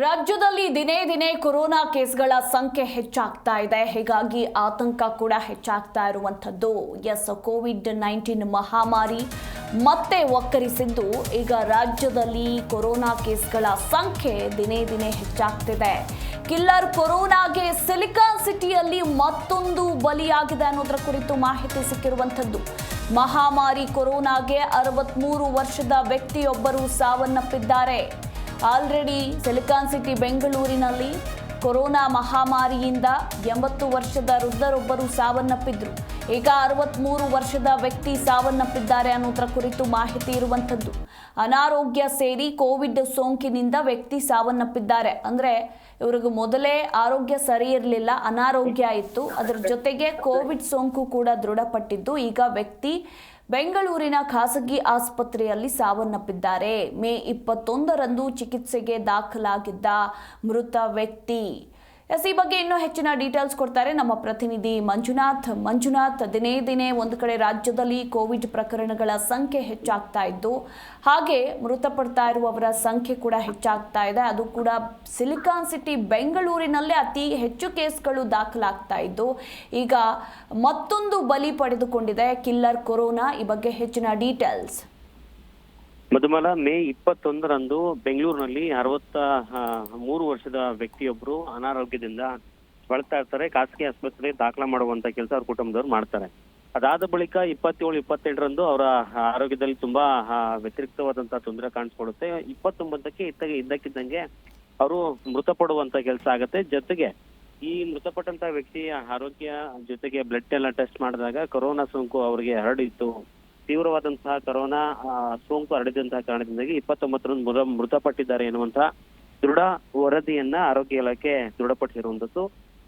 ರಾಜ್ಯದಲ್ಲಿ ದಿನೇ ದಿನೇ ಕೊರೋನಾ ಕೇಸ್ಗಳ ಸಂಖ್ಯೆ ಹೆಚ್ಚಾಗ್ತಾ ಇದೆ. ಹೀಗಾಗಿ ಆತಂಕ ಕೂಡ ಹೆಚ್ಚಾಗ್ತಾ ಇರುವಂಥದ್ದು. ಕೋವಿಡ್-19 ಮಹಾಮಾರಿ ಮತ್ತೆ ಒಕ್ಕರಿಸಿದ್ದು ಈಗ ರಾಜ್ಯದಲ್ಲಿ ಕೊರೋನಾ ಕೇಸ್ಗಳ ಸಂಖ್ಯೆ ದಿನೇ ದಿನೇ ಹೆಚ್ಚಾಗ್ತಿದೆ. ಕಿಲ್ಲರ್ ಕೊರೋನಾಗೆ ಸಿಲಿಕಾನ್ ಸಿಟಿಯಲ್ಲಿ ಮತ್ತೊಂದು ಬಲಿಯಾಗಿದೆ ಅನ್ನೋದರ ಕುರಿತು ಮಾಹಿತಿ ಸಿಕ್ಕಿರುವಂಥದ್ದು. ಮಹಾಮಾರಿ ಕೊರೋನಾಗೆ 63 ವರ್ಷದ ವ್ಯಕ್ತಿಯೊಬ್ಬರು ಸಾವನ್ನಪ್ಪಿದ್ದಾರೆ. ಆಲ್ರೆಡಿ ಸಿಲಿಕಾನ್ ಸಿಟಿ ಬೆಂಗಳೂರಿನಲ್ಲಿ ಕೊರೋನಾ ಮಹಾಮಾರಿಯಿಂದ 80 ವರ್ಷದ ವೃದ್ಧರೊಬ್ಬರು ಸಾವನ್ನಪ್ಪಿದ್ರು. ಈಗ 63 ವರ್ಷದ ವ್ಯಕ್ತಿ ಸಾವನ್ನಪ್ಪಿದ್ದಾರೆ ಅನ್ನೋದರ ಕುರಿತು ಮಾಹಿತಿ ಇರುವಂಥದ್ದು. ಅನಾರೋಗ್ಯ ಸೇರಿ ಕೋವಿಡ್ ಸೋಂಕಿನಿಂದ ವ್ಯಕ್ತಿ ಸಾವನ್ನಪ್ಪಿದ್ದಾರೆ. ಅಂದರೆ ಇವ್ರಿಗೆ ಮೊದಲೇ ಆರೋಗ್ಯ ಸರಿ ಇರಲಿಲ್ಲ, ಅನಾರೋಗ್ಯ ಇತ್ತು. ಅದರ ಜೊತೆಗೆ ಕೋವಿಡ್ ಸೋಂಕು ಕೂಡ ದೃಢಪಟ್ಟಿದ್ದು ಈಗ ವ್ಯಕ್ತಿ ಬೆಂಗಳೂರಿನ ಖಾಸಗಿ ಆಸ್ಪತ್ರೆಯಲ್ಲಿ ಸಾವನ್ನಪ್ಪಿದ್ದಾರೆ. ಮೇ 21ರಂದು ಚಿಕಿತ್ಸೆಗೆ ದಾಖಲಾಗಿದ್ದ ಮೃತ ವ್ಯಕ್ತಿ. ಈ ಬಗ್ಗೆ ಇನ್ನೂ ಹೆಚ್ಚಿನ ಡೀಟೇಲ್ಸ್ ಕೊಡ್ತಾರೆ ನಮ್ಮ ಪ್ರತಿನಿಧಿ ಮಂಜುನಾಥ್. ದಿನೇ ದಿನೇ ಒಂದು ಕಡೆ ರಾಜ್ಯದಲ್ಲಿ ಕೋವಿಡ್ ಪ್ರಕರಣಗಳ ಸಂಖ್ಯೆ ಹೆಚ್ಚಾಗ್ತಾ ಇದ್ದು, ಹಾಗೆ ಮೃತಪಡ್ತಾ ಇರುವವರ ಸಂಖ್ಯೆ ಕೂಡ ಹೆಚ್ಚಾಗ್ತಾ ಇದೆ. ಅದು ಕೂಡ ಸಿಲಿಕಾನ್ ಸಿಟಿ ಬೆಂಗಳೂರಿನಲ್ಲೇ ಅತಿ ಹೆಚ್ಚು ಕೇಸ್ಗಳು ದಾಖಲಾಗ್ತಾ ಇದ್ದು ಈಗ ಮತ್ತೊಂದು ಬಲಿ ಪಡೆದುಕೊಂಡಿದೆ ಕಿಲ್ಲರ್ ಕೊರೋನಾ. ಈ ಬಗ್ಗೆ ಹೆಚ್ಚಿನ ಡೀಟೇಲ್ಸ್. ಮಧುಮಾಲ, ಮೇ 21ರಂದು ಬೆಂಗಳೂರಿನಲ್ಲಿ 63 ವರ್ಷದ ವ್ಯಕ್ತಿಯೊಬ್ಬರು ಅನಾರೋಗ್ಯದಿಂದ ಬಳಲ್ತಾ ಇರ್ತಾರೆ. ಖಾಸಗಿ ಆಸ್ಪತ್ರೆಗೆ ದಾಖಲ ಮಾಡುವಂತ ಕೆಲಸ ಅವ್ರ ಕುಟುಂಬದವ್ರು ಮಾಡ್ತಾರೆ. ಅದಾದ ಬಳಿಕ 27-28ರಂದು ಅವರ ಆರೋಗ್ಯದಲ್ಲಿ ತುಂಬಾ ವ್ಯತಿರಿಕ್ತವಾದಂತಹ ತೊಂದರೆ ಕಾಣಿಸ್ಕೊಳ್ಳುತ್ತೆ. 29ಕ್ಕೆ ಇದ್ದಕ್ಕಿದ್ದಂಗೆ ಅವರು ಮೃತಪಡುವಂತ ಕೆಲಸ ಆಗುತ್ತೆ. ಜೊತೆಗೆ ಈ ಮೃತಪಟ್ಟಂತ ವ್ಯಕ್ತಿಯ ಆರೋಗ್ಯ ಜೊತೆಗೆ ಬ್ಲಡ್ ಎಲ್ಲ ಟೆಸ್ಟ್ ಮಾಡಿದಾಗ ಕೊರೋನಾ ಸೋಂಕು ಅವರಿಗೆ ಹರಡಿತ್ತು. ತೀವ್ರವಾದಂತಹ ಕೊರೋನಾ ಸೋಂಕು ಹರಡಿದಂತಹ ಕಾರಣದಿಂದಾಗಿ 29ರಂದು ಮೃತಪಟ್ಟಿದ್ದಾರೆ ಎನ್ನುವಂತಹ ದೃಢ ವರದಿಯನ್ನ ಆರೋಗ್ಯ ಇಲಾಖೆ ದೃಢಪಡಿಸಿರುವಂತದ್ದು.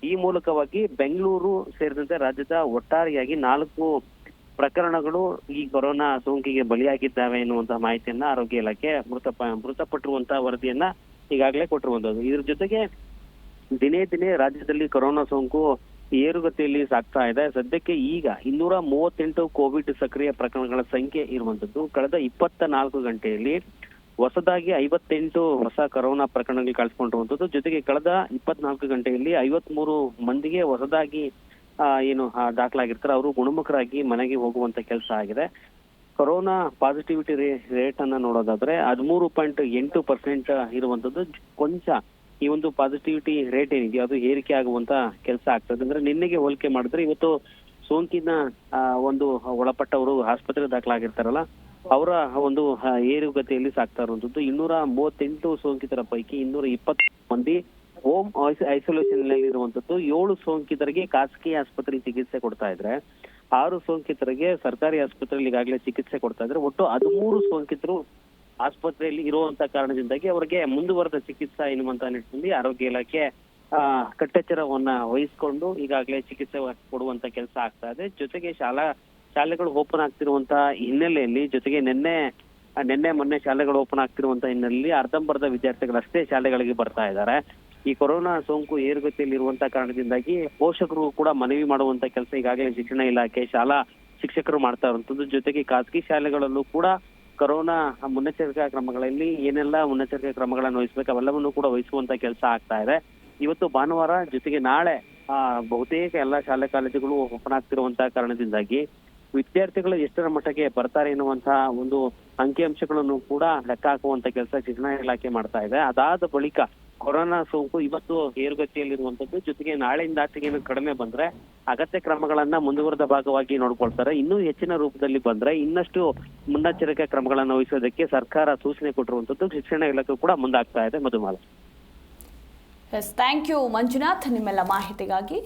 ಈ ಮೂಲಕವಾಗಿ ಬೆಂಗಳೂರು ಸೇರಿದಂತೆ ರಾಜ್ಯದ ಒಟ್ಟಾರೆಯಾಗಿ 4 ಪ್ರಕರಣಗಳು ಈ ಕೊರೋನಾ ಸೋಂಕಿಗೆ ಬಲಿಯಾಗಿದ್ದಾವೆ ಎನ್ನುವಂತಹ ಮಾಹಿತಿಯನ್ನ ಆರೋಗ್ಯ ಇಲಾಖೆ ಮೃತಪಟ್ಟಿರುವಂತಹ ವರದಿಯನ್ನ ಈಗಾಗಲೇ ಕೊಟ್ಟಿರುವಂತದ್ದು. ಇದ್ರ ಜೊತೆಗೆ ದಿನೇ ದಿನೇ ರಾಜ್ಯದಲ್ಲಿ ಕೊರೋನಾ ಸೋಂಕು ಏರುಗತಿಯಲ್ಲಿ ಸಾಗ್ತಾ ಇದೆ. ಸದ್ಯಕ್ಕೆ ಈಗ 238 ಕೋವಿಡ್ ಸಕ್ರಿಯ ಪ್ರಕರಣಗಳ ಸಂಖ್ಯೆ ಇರುವಂತದ್ದು. ಕಳೆದ 24 ಗಂಟೆಯಲ್ಲಿ ಹೊಸದಾಗಿ 58 ಹೊಸ ಕೊರೋನಾ ಪ್ರಕರಣಗಳು ಕಾಣಿಸ್ಕೊಂಡಿರುವಂತದ್ದು. ಜೊತೆಗೆ ಕಳೆದ 24 ಗಂಟೆಯಲ್ಲಿ 53 ಮಂದಿಗೆ ಹೊಸದಾಗಿ ದಾಖಲಾಗಿರ್ತಾರೆ, ಅವರು ಗುಣಮುಖರಾಗಿ ಮನೆಗೆ ಹೋಗುವಂತ ಕೆಲಸ ಆಗಿದೆ. ಕೊರೋನಾ ಪಾಸಿಟಿವಿಟಿ ರೇಟ್ ಅನ್ನ ನೋಡೋದಾದ್ರೆ 13.8% ಇರುವಂತದ್ದು. ಕೊಂಚ ಈ ಒಂದು ಪಾಸಿಟಿವಿಟಿ ರೇಟ್ ಏನಿದೆಯೋ ಅದು ಏರಿಕೆ ಆಗುವಂತ ಕೆಲಸ ಆಗ್ತದೆ. ಅಂದ್ರೆ ನಿನ್ನೆಗೆ ಹೋಲಿಕೆ ಮಾಡಿದ್ರೆ ಇವತ್ತು ಸೋಂಕಿನ ಒಳಪಟ್ಟವರು ಆಸ್ಪತ್ರೆಗೆ ದಾಖಲಾಗಿರ್ತಾರಲ್ಲ, ಅವರ ಒಂದು ಏರುಗತಿಯಲ್ಲಿ ಸಾಗ್ತಾ ಇರುವಂತದ್ದು. 238 ಸೋಂಕಿತರ ಪೈಕಿ 220 ಮಂದಿ ಹೋಮ್ ಐಸೋಲೇಷನ್ ನಲ್ಲಿ ಇರುವಂತದ್ದು. 7 ಸೋಂಕಿತರಿಗೆ ಖಾಸಗಿ ಆಸ್ಪತ್ರೆ ಚಿಕಿತ್ಸೆ ಕೊಡ್ತಾ ಇದ್ರೆ 6 ಸೋಂಕಿತರಿಗೆ ಸರ್ಕಾರಿ ಆಸ್ಪತ್ರೆಯಲ್ಲಿ ಈಗಾಗಲೇ ಚಿಕಿತ್ಸೆ ಕೊಡ್ತಾ ಇದ್ರೆ ಒಟ್ಟು 13 ಸೋಂಕಿತರು ಆಸ್ಪತ್ರೆಯಲ್ಲಿ ಇರುವಂತ ಕಾರಣದಿಂದಾಗಿ ಅವರಿಗೆ ಮುಂದುವರೆದ ಚಿಕಿತ್ಸಾ ಎನ್ನುವಂತ ನಿಟ್ಟಿನಲ್ಲಿ ಆರೋಗ್ಯ ಇಲಾಖೆ ಕಟ್ಟೆಚ್ಚರವನ್ನ ವಹಿಸಿಕೊಂಡು ಈಗಾಗಲೇ ಚಿಕಿತ್ಸೆ ಕೊಡುವಂತ ಕೆಲಸ ಆಗ್ತಾ ಇದೆ. ಜೊತೆಗೆ ಶಾಲೆಗಳು ಓಪನ್ ಆಗ್ತಿರುವಂತಹ ಹಿನ್ನೆಲೆಯಲ್ಲಿ, ಜೊತೆಗೆ ನಿನ್ನೆ ಮೊನ್ನೆ ಶಾಲೆಗಳು ಓಪನ್ ಆಗ್ತಿರುವಂತಹ ಹಿನ್ನೆಲೆಯಲ್ಲಿ ಅರ್ಧಂಬರ್ಧ ವಿದ್ಯಾರ್ಥಿಗಳಷ್ಟೇ ಶಾಲೆಗಳಿಗೆ ಬರ್ತಾ ಇದ್ದಾರೆ. ಈ ಕೊರೋನಾ ಸೋಂಕು ಏರುಗತಿಯಲ್ಲಿ ಇರುವಂತಹ ಕಾರಣದಿಂದಾಗಿ ಪೋಷಕರು ಕೂಡ ಮನವಿ ಮಾಡುವಂತ ಕೆಲಸ ಈಗಾಗಲೇ ಶಿಕ್ಷಣ ಇಲಾಖೆ, ಶಾಲಾ ಶಿಕ್ಷಕರು ಮಾಡ್ತಾ ಇರುವಂತದ್ದು. ಜೊತೆಗೆ ಖಾಸಗಿ ಶಾಲೆಗಳಲ್ಲೂ ಕೂಡ ಕೊರೋನಾ ಮುನ್ನೆಚ್ಚರಿಕಾ ಕ್ರಮಗಳಲ್ಲಿ ಏನೆಲ್ಲ ಮುನ್ನೆಚ್ಚರಿಕಾ ಕ್ರಮಗಳನ್ನು ವಹಿಸಬೇಕು ಅವೆಲ್ಲವನ್ನು ಕೂಡ ವಹಿಸುವಂತ ಕೆಲಸ ಆಗ್ತಾ ಇದೆ. ಇವತ್ತು ಭಾನುವಾರ, ಜೊತೆಗೆ ನಾಳೆ ಬಹುತೇಕ ಎಲ್ಲಾ ಶಾಲೆ ಕಾಲೇಜುಗಳು ಓಪನ್ ಆಗ್ತಿರುವಂತಹ ಕಾರಣದಿಂದಾಗಿ ವಿದ್ಯಾರ್ಥಿಗಳು ಎಷ್ಟರ ಮಟ್ಟಿಗೆ ಬರ್ತಾರೆ ಎನ್ನುವಂತಹ ಒಂದು ಅಂಕಿಅಂಶಗಳನ್ನು ಕೂಡ ಲೆಕ್ಕ ಹಾಕುವಂತ ಕೆಲಸ ಶಿಕ್ಷಣ ಇಲಾಖೆ ಮಾಡ್ತಾ ಇದೆ. ಅದಾದ ಬಳಿಕ ಕೊರೋನಾ ಸೋಂಕು ಇವತ್ತು ಏರುಗತಿಯಲ್ಲಿರುವಂತದ್ದು. ಜೊತೆಗೆ ನಾಳೆಯಿಂದ ಆಚೆಗೆ ಕಡಿಮೆ ಬಂದ್ರೆ ಅಗತ್ಯ ಕ್ರಮಗಳನ್ನ ಮುಂದುವರೆದ ಭಾಗವಾಗಿ ನೋಡ್ಕೊಳ್ತಾರೆ. ಇನ್ನೂ ಹೆಚ್ಚಿನ ರೂಪದಲ್ಲಿ ಬಂದ್ರೆ ಇನ್ನಷ್ಟು ಮುನ್ನೆಚ್ಚರಿಕೆ ಕ್ರಮಗಳನ್ನು ವಹಿಸೋದಕ್ಕೆ ಸರ್ಕಾರ ಸೂಚನೆ ಕೊಟ್ಟಿರುವಂತದ್ದು. ಶಿಕ್ಷಣ ಇಲಾಖೆ ಕೂಡ ಮುಂದಾಗ್ತಾ ಇದೆ. ಮಧುಮಾಲ. ಥ್ಯಾಂಕ್ ಯು ಮಂಜುನಾಥ್, ನಿಮ್ಮೆಲ್ಲ ಮಾಹಿತಿಗಾಗಿ.